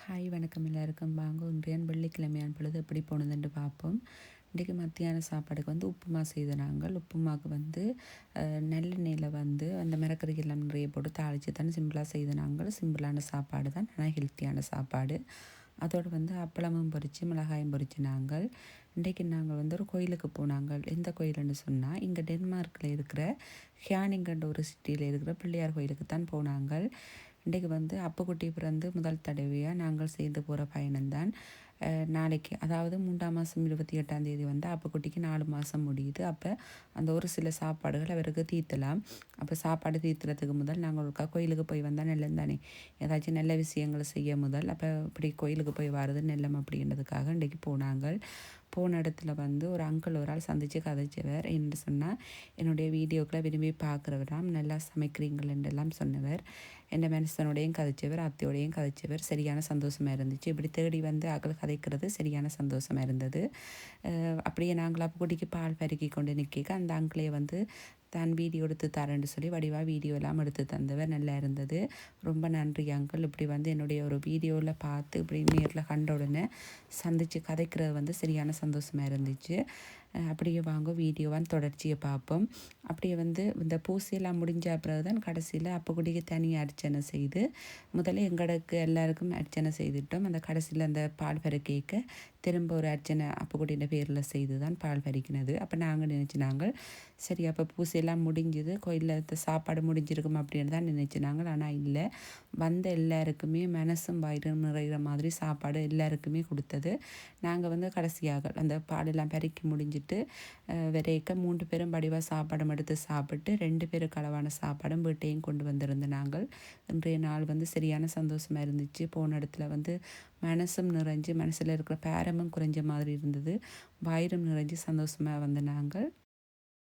Hi வணக்கம் எல்லாருக்கும் வாங்க இன்றைய வெள்ளிக்கிழமையான பொழுது எப்படி போனதுன்னு பார்ப்போம். இன்றைக்கு மத்தியான சாப்பாடுக்கு உப்புமா செய்த நாங்கள் உப்புமாவுக்கு நல்லெண்ணெயில் அந்த மிரக்கறிகள் எல்லாம் நிறைய போட்டு தாளித்து தான் சிம்பிளாக செய்த நாங்கள் சிம்பிளான சாப்பாடு தான், ஆனால் ஹெல்த்தியான சாப்பாடு. அதோடு அப்பளமும் பொரித்து மிளகாயும் பொரித்து நாங்கள் இன்றைக்கு நாங்கள் ஒரு கோயிலுக்கு போனாங்கள். எந்த கோயிலுன்னு சொன்னால் இங்கே டென்மார்க்கில் இருக்கிற ஹியானிங்கன்ற ஒரு சிட்டியில் இருக்கிற பிள்ளையார் கோயிலுக்கு தான் போனாங்கள். இன்றைக்கு அப்புக்குட்டி பிறந்து முதல் தடவையாக நாங்கள் சேர்ந்து போகிற பயணம்தான். நாளைக்கு அதாவது 3ஆம் மாதம் 28ஆம் தேதி அப்புக்குட்டிக்கு 4 மாதம் முடியுது. அப்போ அந்த ஒரு சில சாப்பாடுகள் அவருக்கு தீர்த்தலாம். அப்போ சாப்பாடு தீர்த்துறதுக்கு முதல் நாங்கள் ஒருக்கா கோயிலுக்கு போய் வந்தால் நல்லம் தானே, ஏதாச்சும் நல்ல விஷயங்களை செய்ய முதல் அப்போ இப்படி கோயிலுக்கு போய் வர்றது நல்லம் அப்படின்றதுக்காக இன்றைக்கு போனாங்கள். போன இடத்துல ஒரு அங்கிள் ஒரு ஆள் சந்தித்து கதைச்சவர். என்று சொன்னால் என்னுடைய வீடியோக்களை விரும்பி பார்க்குறவராம், நல்லா சமைக்கிறீங்கள் என்றெல்லாம் சொன்னவர். என் மனுஷனோடையும் கதைச்சவர், அத்தையோடையும் கதைச்சவர். சரியான சந்தோஷமாக இருந்துச்சு. இப்படி தேடி அகல் கதைக்கிறது சரியான சந்தோஷமாக இருந்தது. அப்படியே நாங்கள் அப்பக்குட்டிக்கு பால் பருக்கி கொண்டு நிற்க அந்த அங்கிளே தான் வீடியோ எடுத்து தரேன்னு சொல்லி வடிவாக வீடியோ எல்லாம் எடுத்து தந்தவர். நல்லா இருந்தது. ரொம்ப நன்றி அங்கிள். இப்படி என்னுடைய ஒரு வீடியோவில் பார்த்து இப்படி நேரில் கண்ட உடனே சந்தித்து கதைக்கிறது சரியான சந்தோஷமாக இருந்துச்சு. அப்படியே வாங்க வீடியோவான் தொடர்ச்சியை பார்ப்போம். அப்படியே இந்த பூசையெல்லாம் முடிஞ்ச பிறகு தான் கடைசியில் அப்பக்குட்டிக்கு தனியாக அர்ச்சனை செய்து முதல்ல எங்களுக்கு எல்லாருக்கும் அர்ச்சனை செய்துட்டோம். அந்த கடைசியில் அந்த பால் பறிக்க திரும்ப ஒரு அர்ச்சனை அப்பக்குட்டின பேரில் செய்து தான் பால் பறிக்கினது. அப்போ நாங்கள் நாங்கள் சரி அப்போ பூசையெல்லாம் முடிஞ்சுது, கோயிலில் சாப்பாடு முடிஞ்சிருக்கும் அப்படின்னு தான் நாங்கள். ஆனால் இல்லை, வந்த எல்லாருக்குமே மனசும் வயிறும் நிறைகிற மாதிரி சாப்பாடு எல்லாருக்குமே கொடுத்தது. நாங்கள் கடைசியாக அந்த பாலெல்லாம் பறிக்க முடிஞ்சிட்டு விரைக்க 3 பேரும் படிவாக சாப்பாடும் எடுத்து சாப்பிட்டு 2 பேருக்கு அளவான சாப்பாடும் வீட்டையும் கொண்டு வந்திருந்த நாங்கள். இன்றைய நாள் சரியான சந்தோஷமாக இருந்துச்சு. போன இடத்துல மனசும் நிறைஞ்சு மனசில் இருக்கிற பேரமும் குறைஞ்ச மாதிரி இருந்தது. வயிறும் நிறைஞ்சு சந்தோஷமாக நாங்கள்